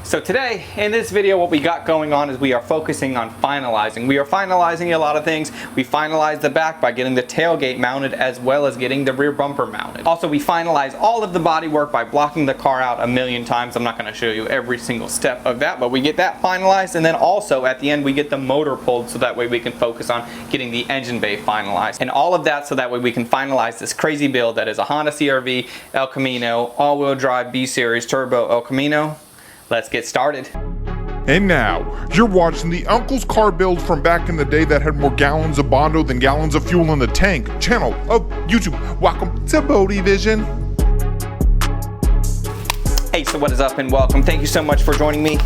So today, in this video, what we got going on is we are focusing on finalizing. We are finalizing a lot of things. We finalize the back by getting the tailgate mounted as well as getting the rear bumper mounted. Also, we finalize all of the bodywork by blocking the car out a million times. I'm not going to show you every single step of that, but we get that finalized, and then also at the end we get the motor pulled so that way we can focus on getting the engine bay finalized. And all of that so that way we can finalize this crazy build that is a Honda CR-V El Camino all-wheel drive B-Series turbo El Camino. Let's get started. And now, you're watching the Uncle's car build from back in the day that had more gallons of Bondo than gallons of fuel in the tank channel of YouTube. Welcome to Bodie Vision. Hey, so what is up and welcome. Thank you so much for joining me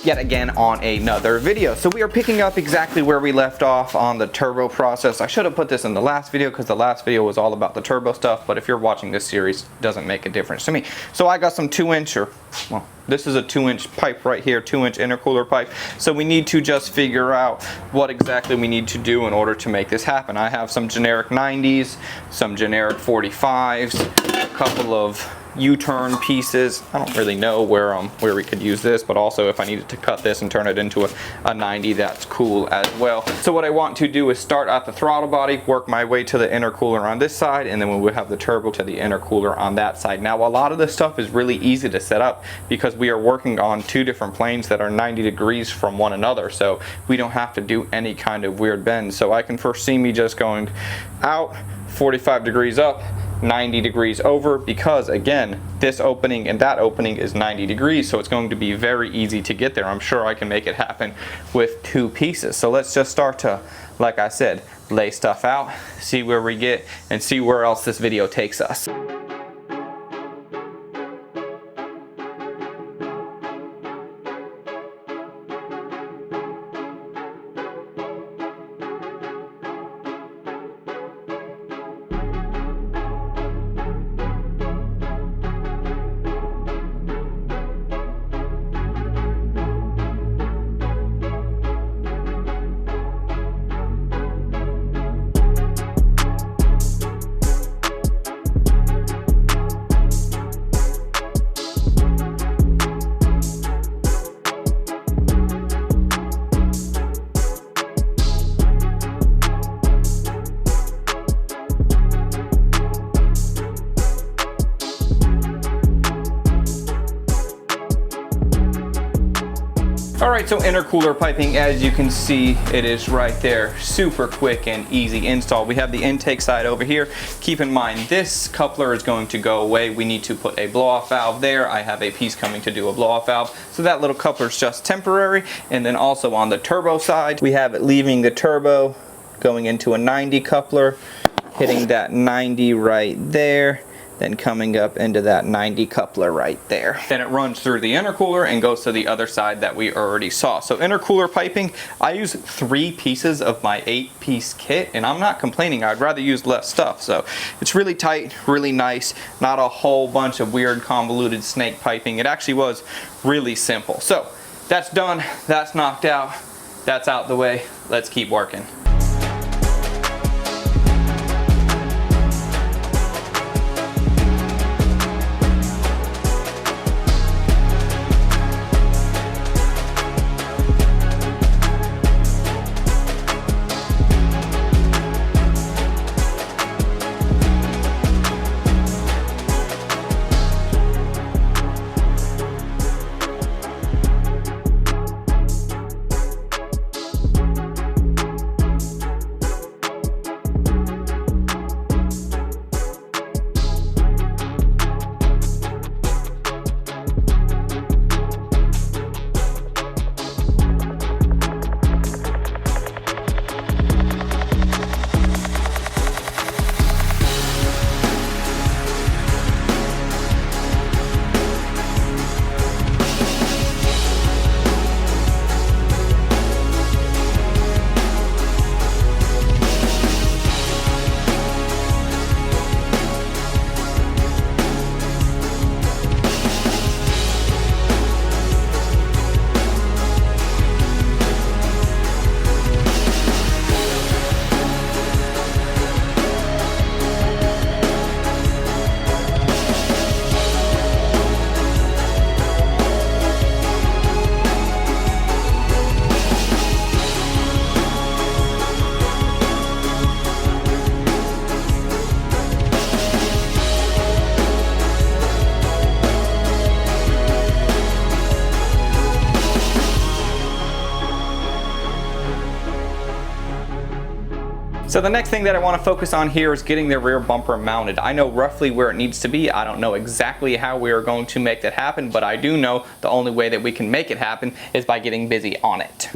yet again on another video. So we are picking up exactly where we left off on the turbo process. I should have put this in the last video because the last video was all about the turbo stuff, but if you're watching this series, it doesn't make a difference to me. So I got some 2-inch, or well, this is a 2-inch pipe right here, 2-inch intercooler pipe. So we need to just figure out what exactly we need to do in order to make this happen. I have some generic 90s, some generic 45s, a couple of U-turn pieces. I don't really know where we could use this, but also if I needed to cut this and turn it into a 90, that's cool as well. So what I want to do is start at the throttle body, work my way to the intercooler on this side, and then we will have the turbo to the intercooler on that side. Now a lot of this stuff is really easy to set up because we are working on two different planes that are 90 degrees from one another, so we don't have to do any kind of weird bends. So I can foresee me just going out 45 degrees up, 90 degrees over, because again, this opening and that opening is 90 degrees, so it's going to be very easy to get there. I'm sure I can make it happen with two pieces. So let's just start to, like I said, lay stuff out, see where we get, and see where else this video takes us. Alright, so intercooler piping, as you can see, it is right there. Super quick and easy install. We have the intake side over here. Keep in mind, this coupler is going to go away. We need to put a blow-off valve there. I have a piece coming to do a blow-off valve. So that little coupler is just temporary. And then also on the turbo side, we have it leaving the turbo, going into a 90 coupler, hitting that 90 right there, then coming up into that 90 coupler right there. Then it runs through the intercooler and goes to the other side that we already saw. So intercooler piping, I use 3 pieces of my 8-piece kit, and I'm not complaining. I'd rather use less stuff. So it's really tight, really nice, not a whole bunch of weird convoluted snake piping. It actually was really simple. So that's done, that's knocked out, that's out the way. Let's keep working. So the next thing that I want to focus on here is getting the rear bumper mounted. I know roughly where it needs to be. I don't know exactly how we are going to make that happen, but I do know the only way that we can make it happen is by getting busy on it.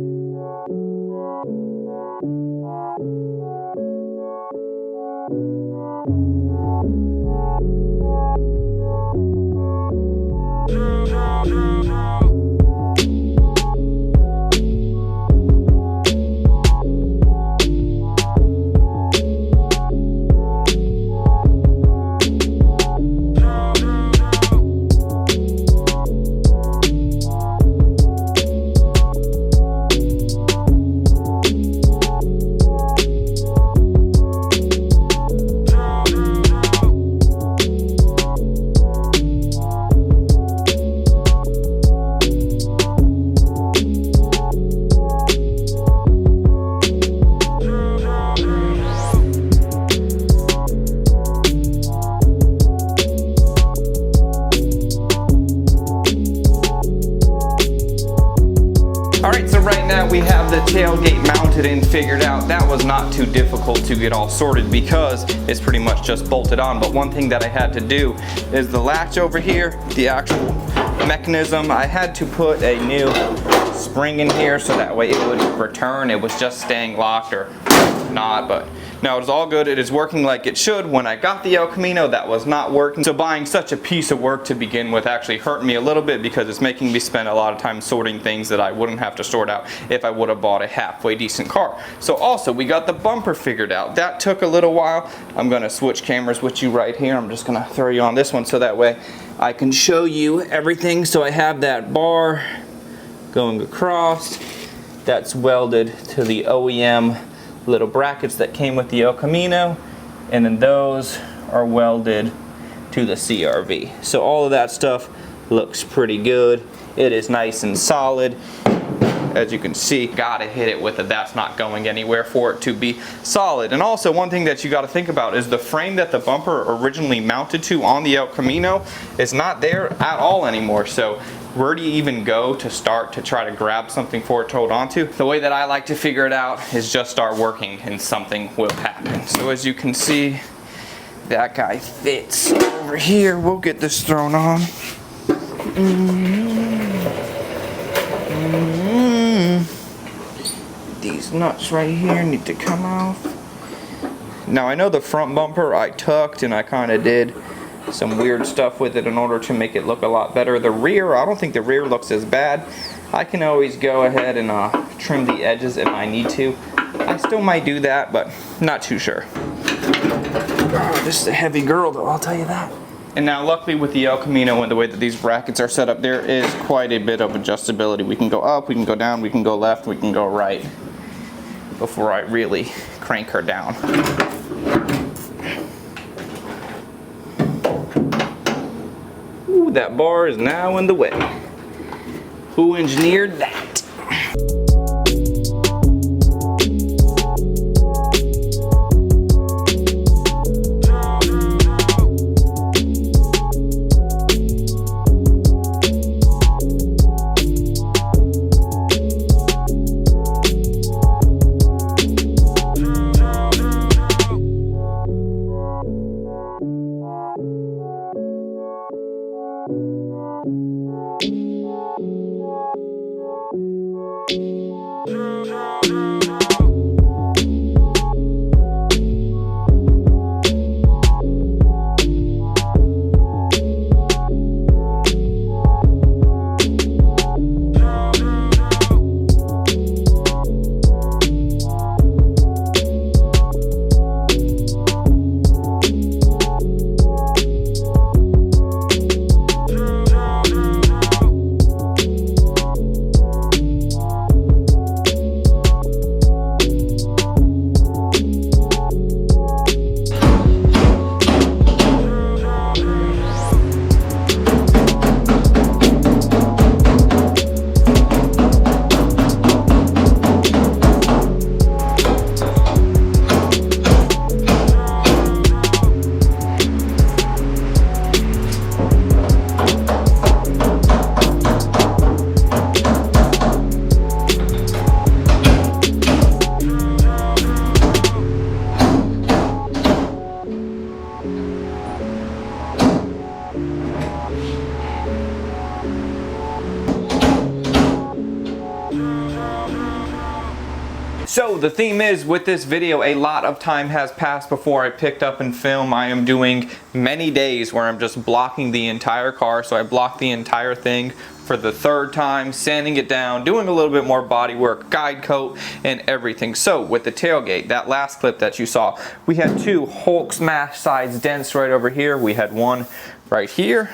Alright, so right now we have the tailgate mounted and figured out. That was not too difficult to get all sorted because it's pretty much just bolted on. But one thing that I had to do is the latch over here, the actual mechanism. I had to put a new spring in here so that way it would return. It was just staying locked or not, but now it's all good. It is working like it should. When I got the El Camino, that was not working. So buying such a piece of work to begin with actually hurt me a little bit because it's making me spend a lot of time sorting things that I wouldn't have to sort out if I would have bought a halfway decent car. So also we got the bumper figured out. That took a little while. I'm gonna switch cameras with you right here. I'm just gonna throw you on this one so that way I can show you everything. So I have that bar going across. That's welded to the OEM little brackets that came with the El Camino, and then those are welded to the CR-V. So all of that stuff looks pretty good. It is nice and solid. As you can see, gotta hit it with it. That's not going anywhere for it to be solid. And also one thing that you gotta think about is the frame that the bumper originally mounted to on the El Camino is not there at all anymore. So where do you even go to start to try to grab something for it to hold onto? The way that I like to figure it out is just start working and something will happen. So as you can see, that guy fits over here. We'll get this thrown on. These nuts right here need to come off. Now I know the front bumper I tucked and I kind of did some weird stuff with it in order to make it look a lot better. The rear, I don't think the rear looks as bad. I can always go ahead and trim the edges if I need to. I still might do that, but not too sure. Oh, this is a heavy girl though, I'll tell you that. And now luckily with the El Camino and the way that these brackets are set up, there is quite a bit of adjustability. We can go up, we can go down, we can go left, we can go right before I really crank her down. Ooh, that bar is now in the way. Who engineered that? So the theme is, with this video, a lot of time has passed before I picked up and film. I am doing many days where I'm just blocking the entire car. So I blocked the entire thing for the third time, sanding it down, doing a little bit more body work, guide coat, and everything. So with the tailgate, that last clip that you saw, we had two Hulk smash sides dents right over here. We had one right here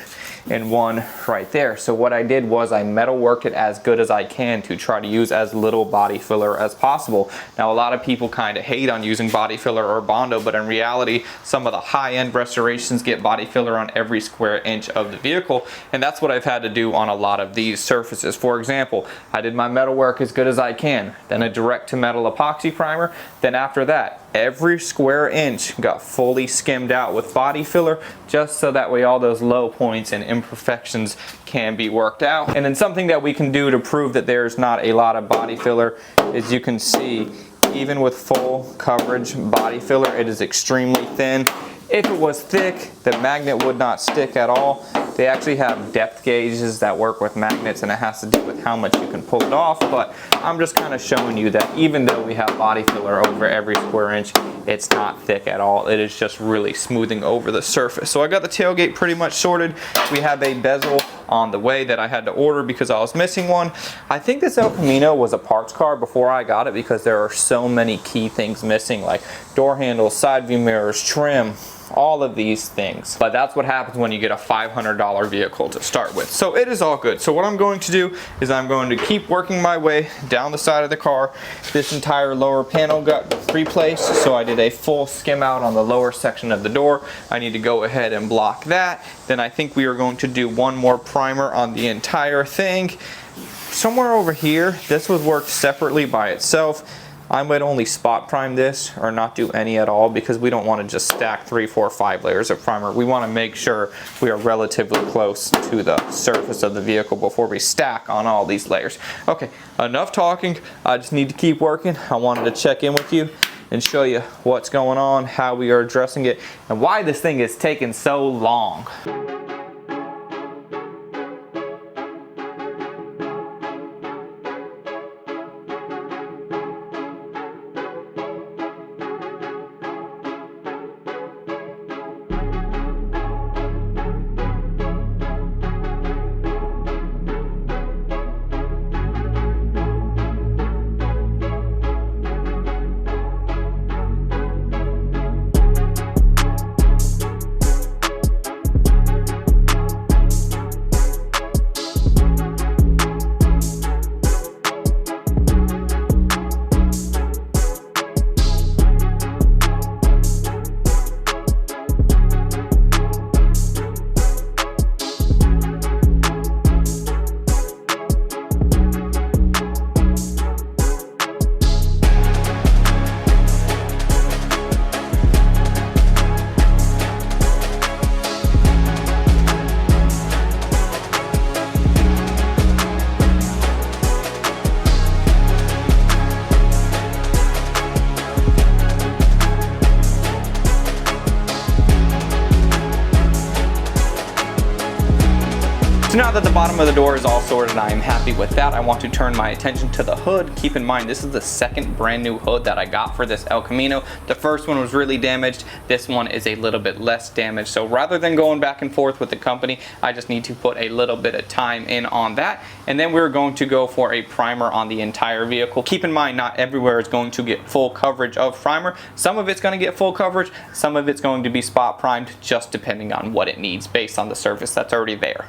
and one right there. So what I did was I metal worked it as good as I can to try to use as little body filler as possible. Now a lot of people kind of hate on using body filler or Bondo, but in reality some of the high-end restorations get body filler on every square inch of the vehicle, and that's what I've had to do on a lot of these surfaces. For example, I did my metal work as good as I can, then a direct to metal epoxy primer, then after that every square inch got fully skimmed out with body filler, just so that way all those low points and imperfections can be worked out. And then something that we can do to prove that there's not a lot of body filler is, you can see even with full coverage body filler, it is extremely thin. If it was thick, the magnet would not stick at all. They actually have depth gauges that work with magnets, and it has to do with how much you can pull it off, but I'm just kind of showing you that even though we have body filler over every square inch, it's not thick at all. It is just really smoothing over the surface. So I got the tailgate pretty much sorted. We have a bezel on the way that I had to order because I was missing one. I think this El Camino was a parts car before I got it, because there are so many key things missing, like door handles, side view mirrors, trim, all of these things. But that's what happens when you get a $500 vehicle to start with. So it is all good. So what I'm going to do is I'm going to keep working my way down the side of the car. This entire lower panel got replaced, so I did a full skim out on the lower section of the door. I need to go ahead and block that. Then I think we are going to do one more primer on the entire thing. Somewhere over here, this was worked separately by itself. I might only spot prime this or not do any at all, because we don't want to just stack 3, 4, 5 layers of primer. We want to make sure we are relatively close to the surface of the vehicle before we stack on all these layers. Okay, enough talking. I just need to keep working. I wanted to check in with you and show you what's going on, how we are addressing it, and why this thing is taking so long. So now that the bottom of the door is all sorted, I am happy with that. I want to turn my attention to the hood. Keep in mind, this is the second brand new hood that I got for this El Camino. The first one was really damaged. This one is a little bit less damaged. So rather than going back and forth with the company, I just need to put a little bit of time in on that. And then we're going to go for a primer on the entire vehicle. Keep in mind, not everywhere is going to get full coverage of primer. Some of it's going to get full coverage. Some of it's going to be spot primed, just depending on what it needs based on the surface that's already there.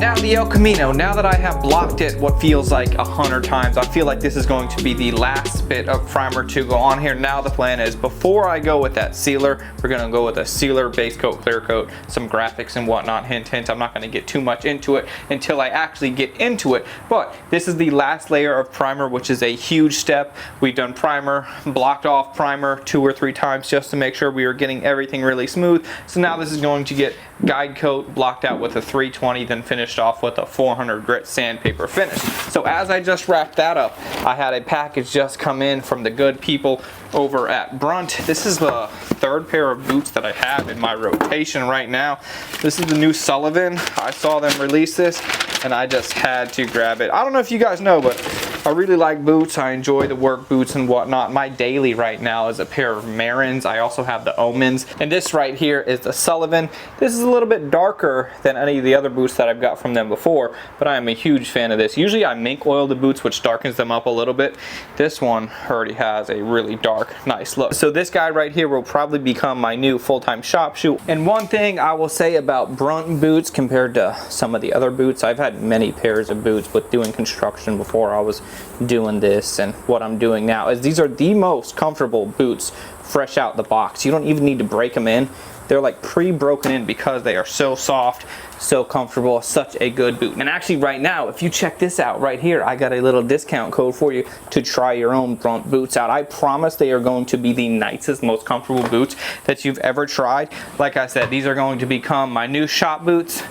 Now the El Camino, now that I have blocked it what feels like 100 times, I feel like this is going to be the last bit of primer to go on here. Now the plan is, before I go with that sealer, we're gonna go with a sealer, base coat, clear coat, some graphics and whatnot. Hint, hint, I'm not gonna get too much into it until I actually get into it. But this is the last layer of primer, which is a huge step. We've done primer, blocked off primer 2 or 3 times just to make sure we were getting everything really smooth. So now this is going to get guide coat, blocked out with a 320, then finished off with a 400 grit sandpaper finish. So as I just wrapped that up, I had a package just come in from the good people over at Brunt. This is the 3rd pair of boots that I have in my rotation right now. This is the new Sullivan. I saw them release this and I just had to grab it. I don't know if you guys know, but I really like boots. I enjoy the work boots and whatnot. My daily right now is a pair of Marins. I also have the Omens, and this right here is the Sullivan. This is a little bit darker than any of the other boots that I've got from them before, but I am a huge fan of this. Usually I mink oil the boots, which darkens them up a little bit. This one already has a really dark, nice look. So this guy right here will probably become my new full-time shop shoe. And one thing I will say about Brunt boots compared to some of the other boots, I've had many pairs of boots with doing construction before I was doing this, and what I'm doing now is these are the most comfortable boots fresh out the box. You don't even need to break them in. They're like pre-broken in because they are so soft, so comfortable, such a good boot. And actually right now, if you check this out right here, I got a little discount code for you to try your own Brunt boots out. I promise they are going to be the nicest, most comfortable boots that you've ever tried. Like I said, these are going to become my new shop boots.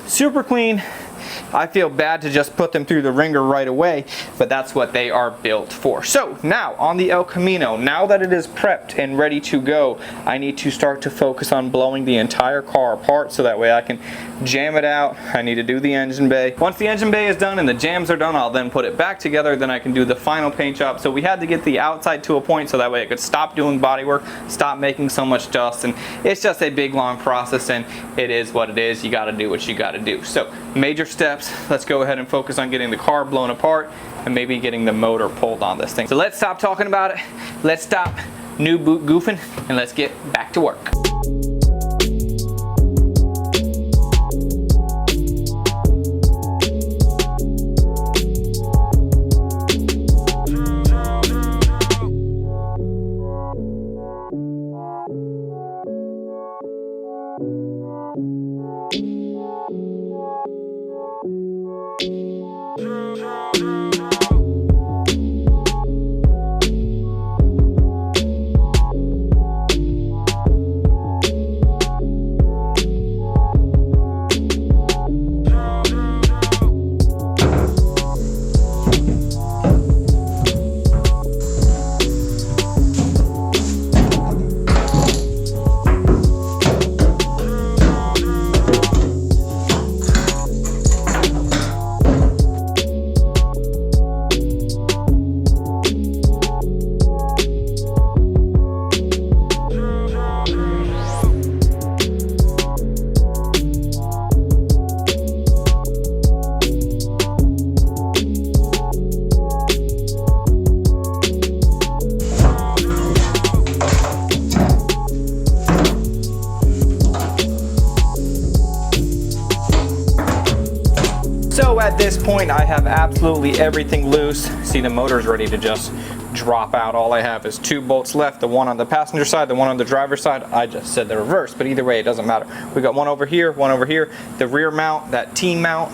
Super clean. I feel bad to just put them through the ringer right away, but that's what they are built for. So now on the El Camino, now that it is prepped and ready to go, I need to start to focus on blowing the entire car apart so that way I can jam it out. I need to do the engine bay. Once the engine bay is done and the jams are done, I'll then put it back together. Then I can do the final paint job. So we had to get the outside to a point so that way I could stop doing bodywork, stop making so much dust, and it's just a big long process, and it is what it is. You got to do what you got to do. So major steps. Let's go ahead and focus on getting the car blown apart and maybe getting the motor pulled on this thing. So let's stop talking about it. Let's stop new boot goofing and let's get back to work. So at this point I have absolutely everything loose. See, the motor's ready to just drop out. All I have is 2 bolts left, the one on the passenger side, the one on the driver's side. I just said the reverse, but either way it doesn't matter. We got one over here, one over here. The rear mount, that T-mount,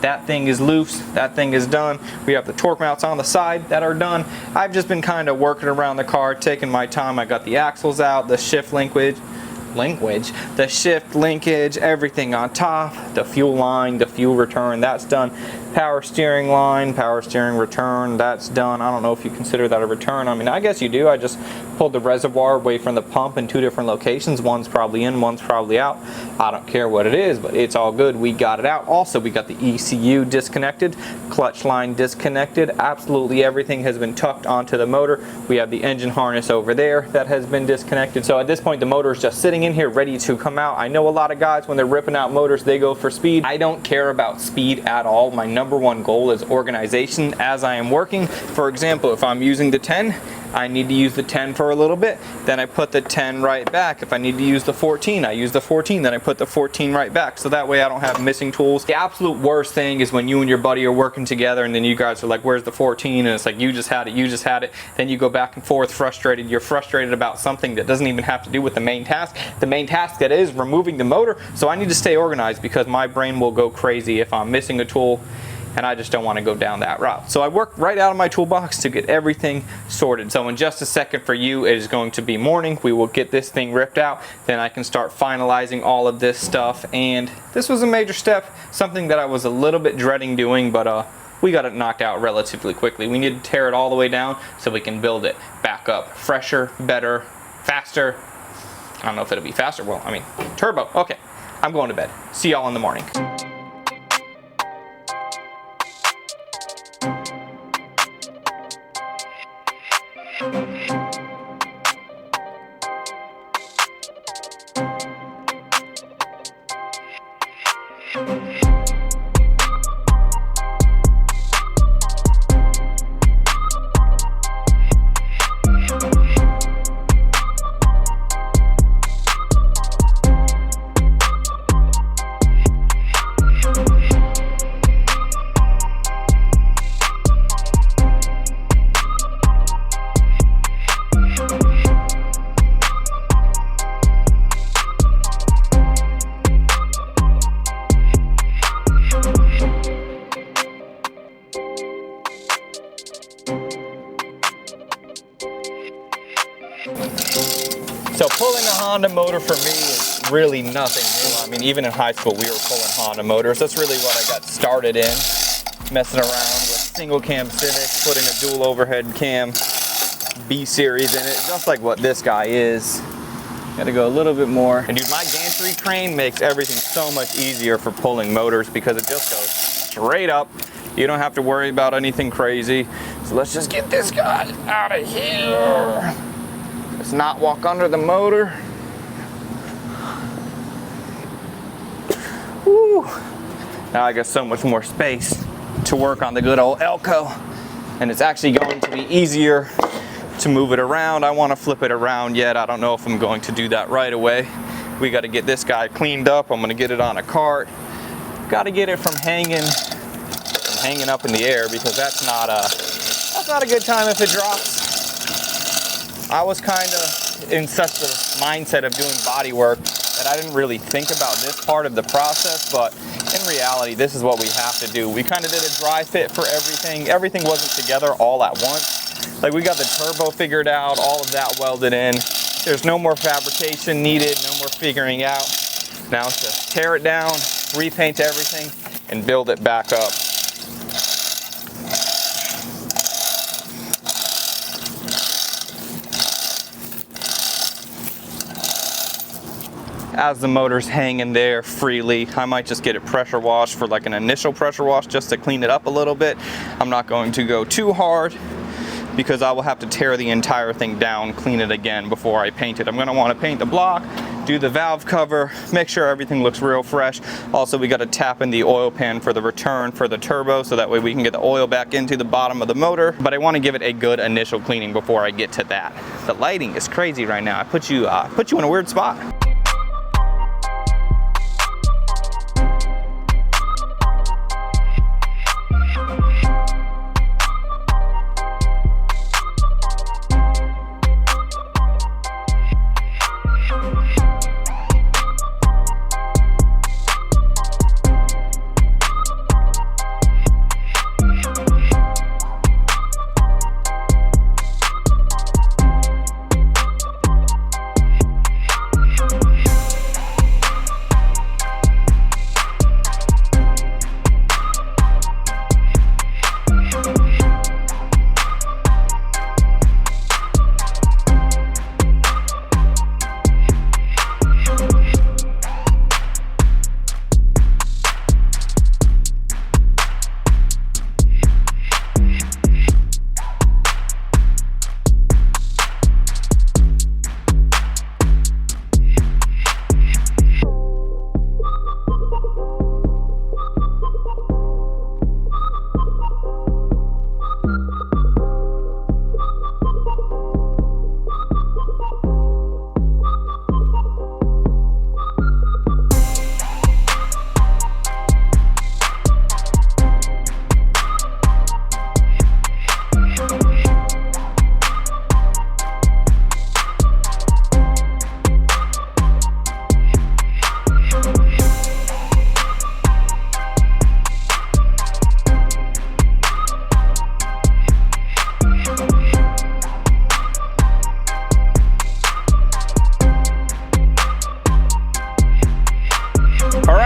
that thing is loose, that thing is done. We have the torque mounts on the side that are done. I've just been kind of working around the car, taking my time. I got the axles out, the shift linkage, the shift linkage, everything on top, the fuel line, the fuel return, that's done. Power steering line, power steering return, that's done. I don't know if you consider that a return. I mean, I guess you do. I just pulled the reservoir away from the pump in 2 different locations. One's probably in, one's probably out. I don't care what it is, but it's all good. We got it out. Also, we got the ECU disconnected, clutch line disconnected. Absolutely everything has been tucked onto the motor. We have the engine harness over there that has been disconnected. So at this point, the motor is just sitting in here ready to come out. I know a lot of guys, when they're ripping out motors, they go for speed. I don't care about speed at all. My number one goal is organization as I am working. For example, if I'm using the 10, I need to use the 10 for a little bit, then I put the 10 right back. If I need to use the 14, I use the 14, then I put the 14 right back. So that way I don't have missing tools. The absolute worst thing is when you and your buddy are working together and then you guys are like, where's the 14? And it's like, you just had it, you just had it. Then you go back and forth frustrated. You're frustrated about something that doesn't even have to do with the main task. The main task that is removing the motor. So I need to stay organized because my brain will go crazy if I'm missing a tool, and I just don't want to go down that route. So I work right out of my toolbox to get everything sorted. So in just a second for you, it is going to be morning. We will get this thing ripped out. Then I can start finalizing all of this stuff. And this was a major step, something that I was a little bit dreading doing, but we got it knocked out relatively quickly. We need to tear it all the way down so we can build it back up. Fresher, better, faster. I don't know if it'll be faster. Well, I mean, turbo. Okay, I'm going to bed. See y'all in the morning. So pulling a Honda motor for me is really nothing new. I mean, even in high school, we were pulling Honda motors. That's really what I got started in, messing around with single cam Civics, putting a dual overhead cam B series in it, just like what this guy is. Got to go a little bit more. And dude, my gantry crane makes everything so much easier for pulling motors because it just goes straight up. You don't have to worry about anything crazy. So let's just get this guy out of here. Let's not walk under the motor. Woo. Now I got so much more space to work on the good old Elco. And it's actually going to be easier to move it around. I want to flip it around yet. I don't know if I'm going to do that right away. We got to get this guy cleaned up. I'm going to get it on a cart. Got to get it from hanging up in the air because that's not a good time if it drops. I was kind of in such a mindset of doing body work that I didn't really think about this part of the process, but in reality, this is what we have to do. We kind of did a dry fit for everything. Everything wasn't together all at once. Like we got the turbo figured out, all of that welded in. There's no more fabrication needed, no more figuring out. Now it's just tear it down, repaint everything, and build it back up. As the motor's hanging there freely, I might just get it pressure washed for like an initial pressure wash just to clean it up a little bit. I'm not going to go too hard because I will have to tear the entire thing down, clean it again before I paint it. I'm going to want to paint the block, do the valve cover, make sure everything looks real fresh. Also, we got to tap in the oil pan for the return for the turbo so that way we can get the oil back into the bottom of the motor. But I want to give it a good initial cleaning before I get to that. The lighting is crazy right now. I put you in a weird spot.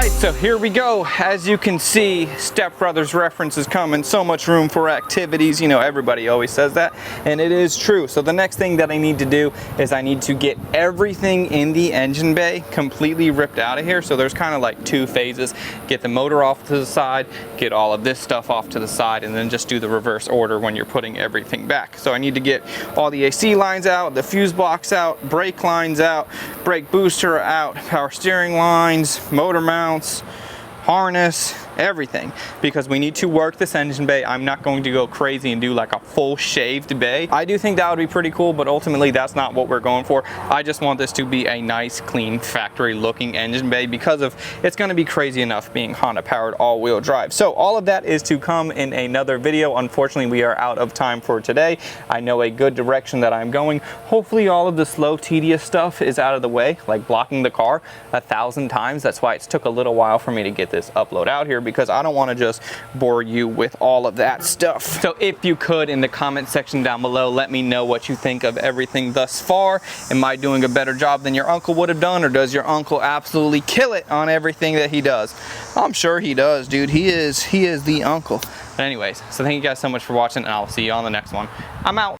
right, so here we go. As you can see, Step Brothers references come in so much room for activities. You know, everybody always says that, and it is true. So the next thing that I need to do is I need to get everything in the engine bay completely ripped out of here. So there's kind of like two phases. Get the motor off to the side, get all of this stuff off to the side, and then just do the reverse order when you're putting everything back. So I need to get all the AC lines out, the fuse box out, brake lines out, brake booster out, power steering lines, motor mounts, harness, everything, because we need to work this engine bay. I'm not going to go crazy and do like a full shaved bay. I do think that would be pretty cool, but ultimately that's not what we're going for. I just want this to be a nice, clean, factory looking engine bay because of it's going to be crazy enough being Honda powered all-wheel drive. So all of that is to come in another video. Unfortunately, we are out of time for today. I know a good direction that I'm going. Hopefully all of the slow, tedious stuff is out of the way, like blocking the car 1,000 times. That's why it took a little while for me to get this upload out here, because I don't want to just bore you with all of that stuff. So if you could, in the comment section down below, let me know what you think of everything thus far. Am I doing a better job than your uncle would have done, or does your uncle absolutely kill it on everything that he does? I'm sure he does, dude. He is the uncle. But anyways, so thank you guys so much for watching, and I'll see you on the next one. I'm out.